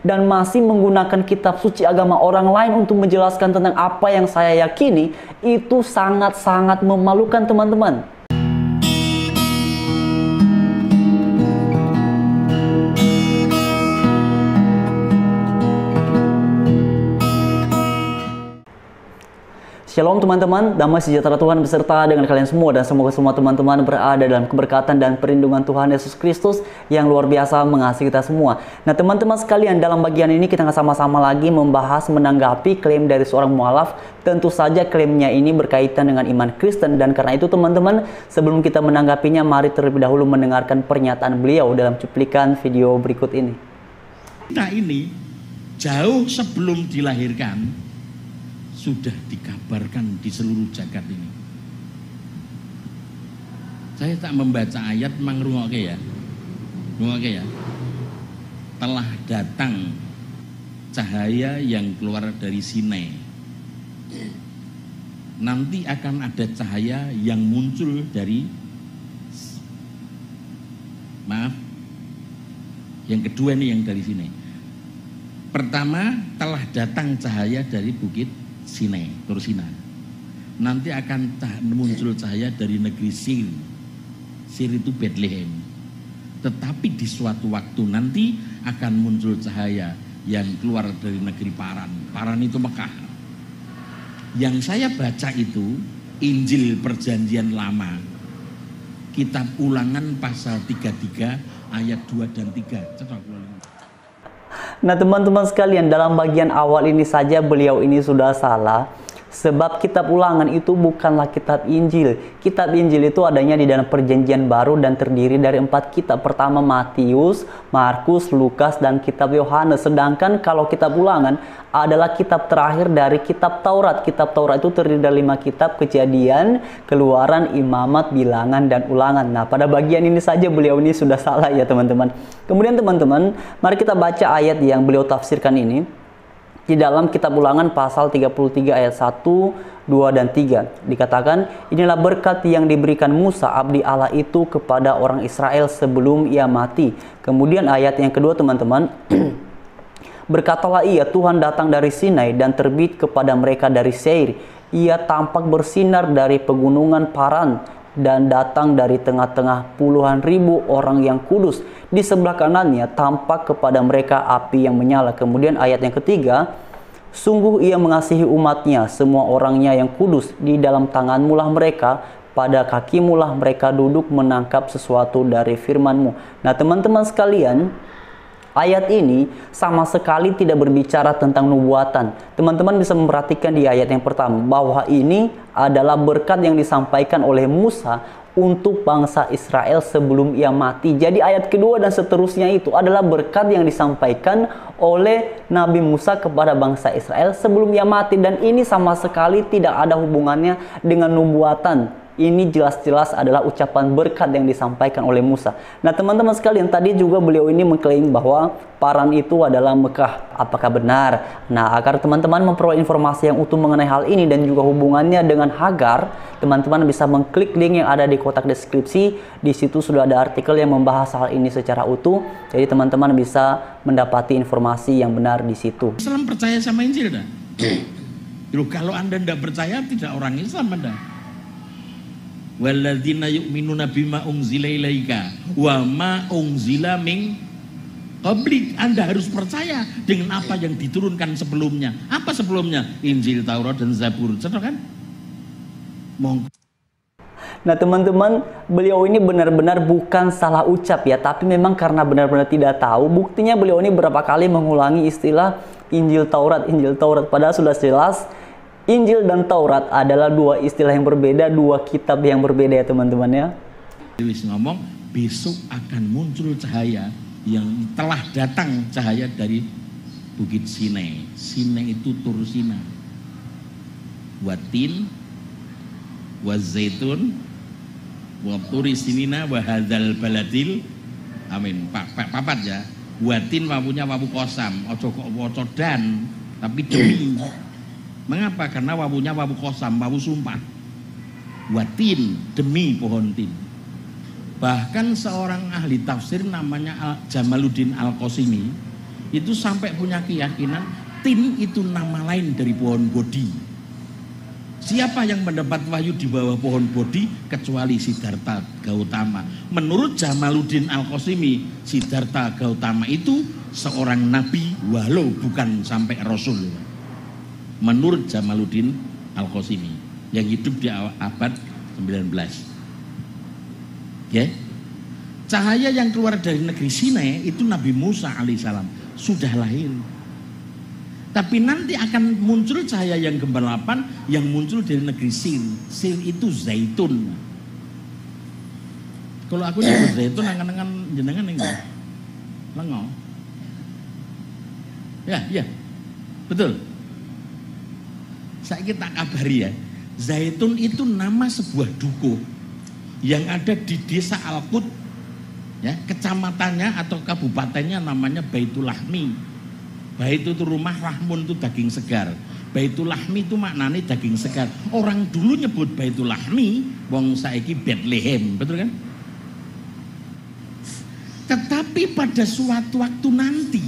dan masih menggunakan kitab suci agama orang lain untuk menjelaskan tentang apa yang saya yakini, itu sangat-sangat memalukan teman-teman. Shalom teman-teman, damai sejahtera Tuhan beserta dengan kalian semua, dan semoga semua teman-teman berada dalam keberkatan dan perlindungan Tuhan Yesus Kristus yang luar biasa mengasihi kita semua. Nah teman-teman sekalian, dalam bagian ini kita sama-sama lagi membahas menanggapi klaim dari seorang mualaf. Tentu saja klaimnya ini berkaitan dengan iman Kristen, dan karena itu teman-teman, sebelum kita menanggapinya, mari terlebih dahulu mendengarkan pernyataan beliau dalam cuplikan video berikut ini. Kita ini jauh sebelum dilahirkan sudah dikabarkan di seluruh jagat ini. Saya tak membaca ayat, mangrungoke ya. Rungoke ya. Telah datang cahaya yang keluar dari Sinai. Nanti akan ada cahaya yang muncul dari, maaf, yang kedua nih yang dari Sinai. Pertama, telah datang cahaya dari bukit Sinai, Tursina. Nanti akan muncul cahaya dari negeri Sir. Sir itu Bethlehem. Tetapi di suatu waktu nanti akan muncul cahaya yang keluar dari negeri Paran. Paran itu Mekah. Yang saya baca itu Injil Perjanjian Lama, Kitab Ulangan pasal 33 ayat 2 dan 3. Nah teman-teman sekalian, dalam bagian awal ini saja beliau ini sudah salah. Sebab kitab Ulangan itu bukanlah kitab Injil. Kitab Injil itu adanya di dalam Perjanjian Baru dan terdiri dari 4 kitab. Pertama Matius, Markus, Lukas, dan kitab Yohanes. Sedangkan kalau kitab Ulangan adalah kitab terakhir dari kitab Taurat. Kitab Taurat itu terdiri dari 5 kitab: Kejadian, Keluaran, Imamat, Bilangan, dan Ulangan. Nah pada bagian ini saja beliau ini sudah salah ya teman-teman. Kemudian teman-teman, mari kita baca ayat yang beliau tafsirkan ini. Di dalam kitab Ulangan pasal 33 ayat 1, 2, dan 3 dikatakan, inilah berkat yang diberikan Musa abdi Allah itu kepada orang Israel sebelum ia mati. Kemudian ayat yang kedua teman-teman, berkatalah ia, Tuhan datang dari Sinai dan terbit kepada mereka dari Seir. Ia tampak bersinar dari pegunungan Paran dan datang dari tengah-tengah puluhan ribu orang yang kudus. Di sebelah kanannya tampak kepada mereka api yang menyala. Kemudian ayat yang ketiga, sungguh ia mengasihi umatnya, semua orangnya yang kudus. Di dalam tanganmu lah mereka, pada kakimu lah mereka duduk menangkap sesuatu dari firman-Mu. Nah teman-teman sekalian, ayat ini sama sekali tidak berbicara tentang nubuatan. Teman-teman bisa memperhatikan di ayat yang pertama bahwa ini adalah berkat yang disampaikan oleh Musa untuk bangsa Israel sebelum ia mati. Jadi ayat kedua dan seterusnya itu adalah berkat yang disampaikan oleh Nabi Musa kepada bangsa Israel sebelum ia mati. Dan ini sama sekali tidak ada hubungannya dengan nubuatan. Ini jelas-jelas adalah ucapan berkat yang disampaikan oleh Musa. Nah teman-teman sekalian, tadi juga beliau ini mengklaim bahwa Paran itu adalah Mekah. Apakah benar? Nah agar teman-teman memperoleh informasi yang utuh mengenai hal ini dan juga hubungannya dengan Hagar, teman-teman bisa mengklik link yang ada di kotak deskripsi. Di situ sudah ada artikel yang membahas hal ini secara utuh. Jadi teman-teman bisa mendapati informasi yang benar di situ. Islam percaya sama Injil dah. Loh, kalau Anda tidak percaya, tidak orang Islam Anda. Walladzina yu'minuna bima unzila ilaika wa ma unzila min qablik. Anda harus percaya dengan apa yang diturunkan sebelumnya. Apa sebelumnya? Injil, Taurat, dan Zabur. Contoh kan? Nah teman-teman, beliau ini benar-benar bukan salah ucap ya, tapi memang karena benar-benar tidak tahu. Buktinya beliau ini berapa kali mengulangi istilah Injil Taurat, Injil Taurat. Padahal sudah jelas Injil dan Taurat adalah dua istilah yang berbeda, dua kitab yang berbeda ya teman-teman ya. Lewis ngomong, besok akan muncul cahaya yang telah datang, cahaya dari bukit Sinai. Sinai itu Tursina. Watin, wazaitun, waturi sinina, wahadzal baladil. Amin. Papat ya. Watin wapunya wapu kosam. Ojo kok woco dan, tapi demi. Mengapa? Karena wawunya wawu kosam, wawu sumpah. Watin, demi pohon tin. Bahkan seorang ahli tafsir namanya Jamaluddin Al-Qasimi itu sampai punya keyakinan tin itu nama lain dari pohon bodhi. Siapa yang mendapat wahyu di bawah pohon bodhi kecuali Siddhartha Gautama. Menurut Jamaluddin Al-Qasimi, Siddhartha Gautama itu seorang nabi walau bukan sampai rasul. Menurut Jamaluddin Al-Qasimi yang hidup di abad 19. Ya. Cahaya yang keluar dari negeri Sinai itu Nabi Musa alaihissalam sudah lahir. Tapi nanti akan muncul cahaya yang gembalapan yang muncul dari negeri Sin. Sin itu zaitun. Kalau aku nyebut zaitun angan-angan jenengan ini lengo. Ya, betul. Saya kita kabari ya. Zaitun itu nama sebuah dukuh yang ada di desa Alkut, ya, kecamatannya atau kabupatennya namanya Baitul Lahmi. Bait itu rumah, Lahmun itu daging segar. Baitul Lahmi itu maknanya daging segar. Orang dulu nyebut Baitul Lahmi, wong saiki Bethlehem, betul kan? Tetapi pada suatu waktu nanti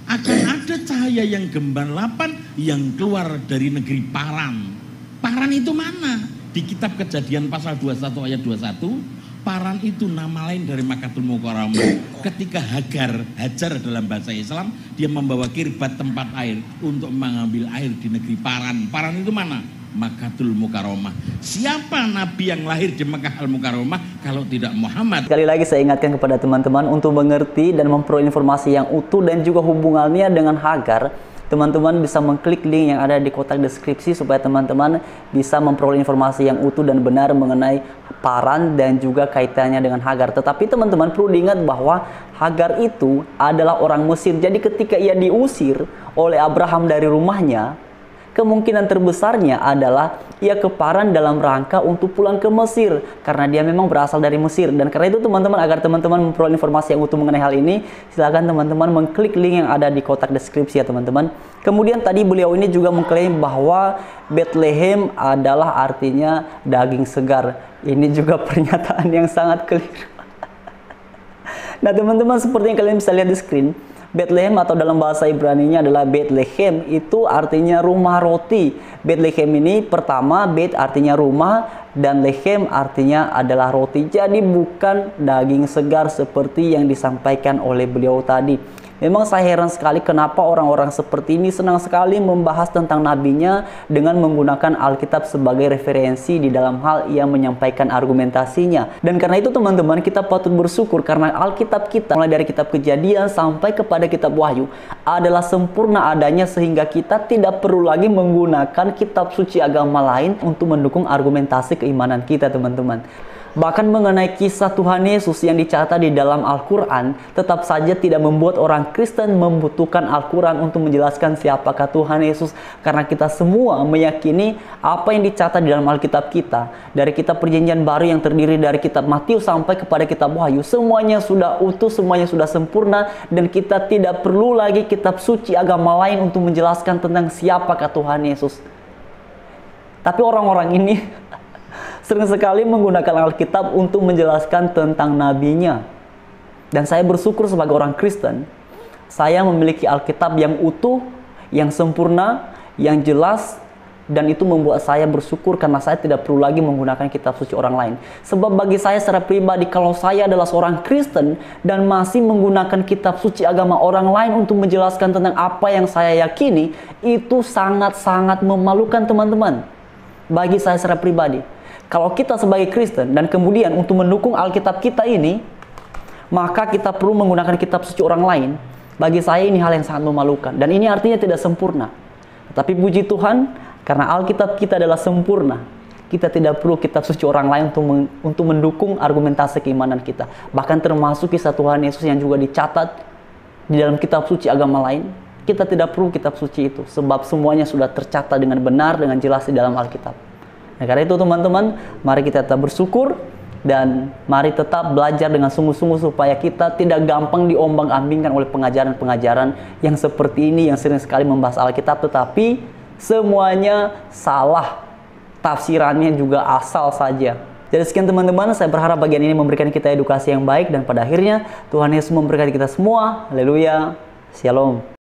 akan ada cahaya yang gembalapan yang keluar dari negeri Paran. Paran itu mana? Di kitab Kejadian pasal 21 ayat 21, Paran itu nama lain dari Makkatul Mukarramah. Ketika Hajar dalam bahasa Islam, dia membawa kirbat tempat air untuk mengambil air di negeri Paran. Paran itu mana? Makkatul Mukarramah. Siapa nabi yang lahir di Makkah Al-Mukarramah kalau tidak Muhammad? Sekali lagi saya ingatkan kepada teman-teman untuk mengerti dan memperoleh informasi yang utuh dan juga hubungannya dengan Hagar. Teman-teman bisa mengklik link yang ada di kotak deskripsi supaya teman-teman bisa memperoleh informasi yang utuh dan benar mengenai Paran dan juga kaitannya dengan Hagar. Tetapi teman-teman perlu diingat bahwa Hagar itu adalah orang Mesir. Jadi ketika ia diusir oleh Abraham dari rumahnya, kemungkinan terbesarnya adalah ia ke Paran dalam rangka untuk pulang ke Mesir karena dia memang berasal dari Mesir. Dan karena itu teman-teman, agar teman-teman memperoleh informasi yang utuh mengenai hal ini, silakan teman-teman mengklik link yang ada di kotak deskripsi ya teman-teman. Kemudian tadi beliau ini juga mengklaim bahwa Bethlehem adalah artinya daging segar. Ini juga pernyataan yang sangat keliru. Nah teman-teman, seperti yang kalian bisa lihat di screen, Bethlehem atau dalam bahasa Ibrani-nya adalah Bethlehem, itu artinya rumah roti. Bethlehem ini pertama, Bet artinya rumah dan Lehem artinya adalah roti. Jadi bukan daging segar seperti yang disampaikan oleh beliau tadi. Memang saya heran sekali kenapa orang-orang seperti ini senang sekali membahas tentang nabinya dengan menggunakan Alkitab sebagai referensi di dalam hal ia menyampaikan argumentasinya. Dan karena itu teman-teman, kita patut bersyukur karena Alkitab kita mulai dari kitab Kejadian sampai kepada kitab Wahyu adalah sempurna adanya sehingga kita tidak perlu lagi menggunakan kitab suci agama lain untuk mendukung argumentasi keimanan kita teman-teman. Bahkan mengenai kisah Tuhan Yesus yang dicatat di dalam Al-Quran, tetap saja tidak membuat orang Kristen membutuhkan Al-Quran untuk menjelaskan siapakah Tuhan Yesus. Karena kita semua meyakini apa yang dicatat di dalam Alkitab kita. Dari kitab Perjanjian Baru yang terdiri dari kitab Matius sampai kepada kitab Wahyu, semuanya sudah utuh, semuanya sudah sempurna. Dan kita tidak perlu lagi kitab suci agama lain untuk menjelaskan tentang siapakah Tuhan Yesus. Tapi orang-orang ini sering sekali menggunakan Alkitab untuk menjelaskan tentang nabinya. Dan saya bersyukur sebagai orang Kristen, saya memiliki Alkitab yang utuh, yang sempurna, yang jelas, dan itu membuat saya bersyukur karena saya tidak perlu lagi menggunakan kitab suci orang lain. Sebab bagi saya secara pribadi, kalau saya adalah seorang Kristen dan masih menggunakan kitab suci agama orang lain untuk menjelaskan tentang apa yang saya yakini, itu sangat-sangat memalukan teman-teman. Bagi saya secara pribadi, kalau kita sebagai Kristen dan kemudian untuk mendukung Alkitab kita ini, maka kita perlu menggunakan kitab suci orang lain. Bagi saya ini hal yang sangat memalukan. Dan ini artinya tidak sempurna. Tetapi puji Tuhan, karena Alkitab kita adalah sempurna, kita tidak perlu kitab suci orang lain untuk mendukung argumentasi keimanan kita. Bahkan termasuk kisah Tuhan Yesus yang juga dicatat di dalam kitab suci agama lain. Kita tidak perlu kitab suci itu. Sebab semuanya sudah tercatat dengan benar, dengan jelas di dalam Alkitab. Nah, karena itu teman-teman, mari kita tetap bersyukur dan mari tetap belajar dengan sungguh-sungguh supaya kita tidak gampang diombang-ambingkan oleh pengajaran-pengajaran yang seperti ini yang sering sekali membahas Alkitab tetapi semuanya salah, tafsirannya juga asal saja. Jadi sekian teman-teman, saya berharap bagian ini memberikan kita edukasi yang baik, dan pada akhirnya Tuhan Yesus memberkati kita semua. Haleluya. Shalom.